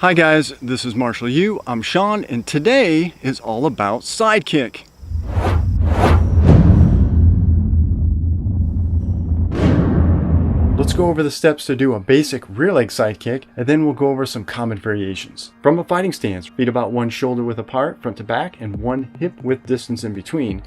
Hi guys, this is MARTiALYOU. I'm Sean, and today is all about side kick. Let's go over the steps to do a basic rear leg side kick, and then we'll go over some common variations. From a fighting stance, feet about one shoulder width apart, front to back, and one hip width distance in between.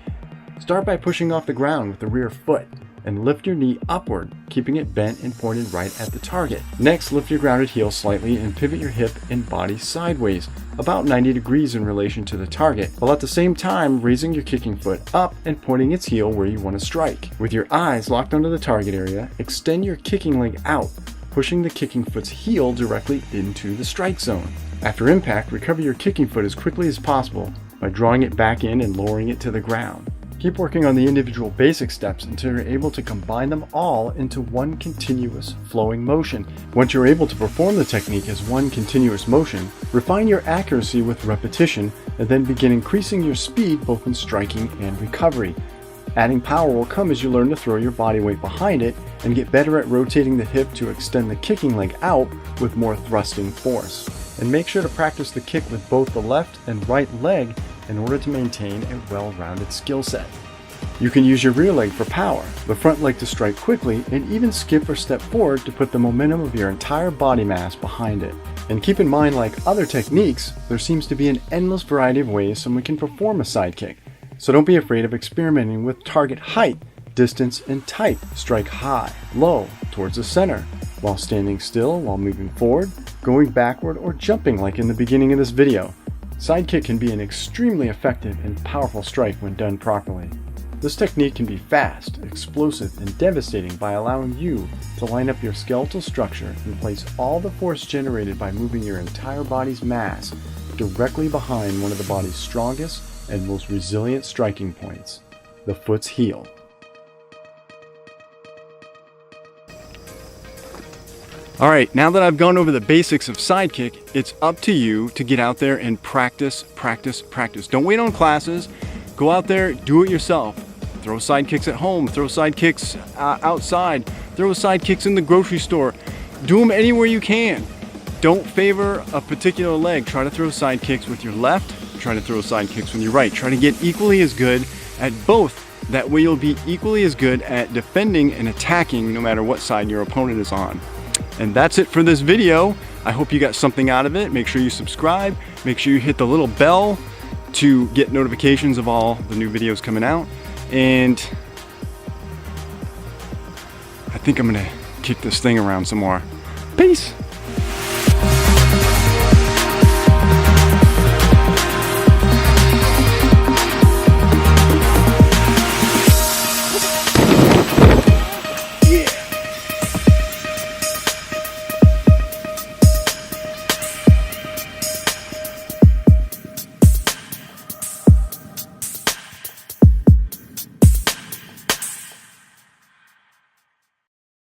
Start by pushing off the ground with the rear foot, and lift your knee upward, keeping it bent and pointed right at the target. Next, lift your grounded heel slightly and pivot your hip and body sideways, about 90 degrees in relation to the target, while at the same time raising your kicking foot up and pointing its heel where you want to strike. With your eyes locked onto the target area, extend your kicking leg out, pushing the kicking foot's heel directly into the strike zone. After impact, recover your kicking foot as quickly as possible by drawing it back in and lowering it to the ground. Keep working on the individual basic steps until you're able to combine them all into one continuous flowing motion. Once you're able to perform the technique as one continuous motion, refine your accuracy with repetition and then begin increasing your speed both in striking and recovery. Adding power will come as you learn to throw your body weight behind it and get better at rotating the hip to extend the kicking leg out with more thrusting force. And make sure to practice the kick with both the left and right leg in order to maintain a well-rounded skill set. You can use your rear leg for power, the front leg to strike quickly, and even skip or step forward to put the momentum of your entire body mass behind it. And keep in mind, like other techniques, there seems to be an endless variety of ways someone can perform a side kick. So don't be afraid of experimenting with target height, distance, and type. Strike high, low, towards the center, while standing still, while moving forward, going backward, or jumping like in the beginning of this video. Side kick can be an extremely effective and powerful strike when done properly. This technique can be fast, explosive, and devastating by allowing you to line up your skeletal structure and place all the force generated by moving your entire body's mass directly behind one of the body's strongest and most resilient striking points, the foot's heel. Alright, now that I've gone over the basics of side kick, it's up to you to get out there and practice. Don't wait on classes. Go out there, do it yourself. Throw side kicks at home, throw side kicks outside, throw side kicks in the grocery store. Do them anywhere you can. Don't favor a particular leg. Try to throw side kicks with your left, try to throw side kicks with your right. Try to get equally as good at both. That way you'll be equally as good at defending and attacking no matter what side your opponent is on. And that's it for this video. I hope you got something out of it. Make sure you subscribe. Make sure you hit the little bell to get notifications of all the new videos coming out. And I think I'm gonna kick this thing around some more. Peace.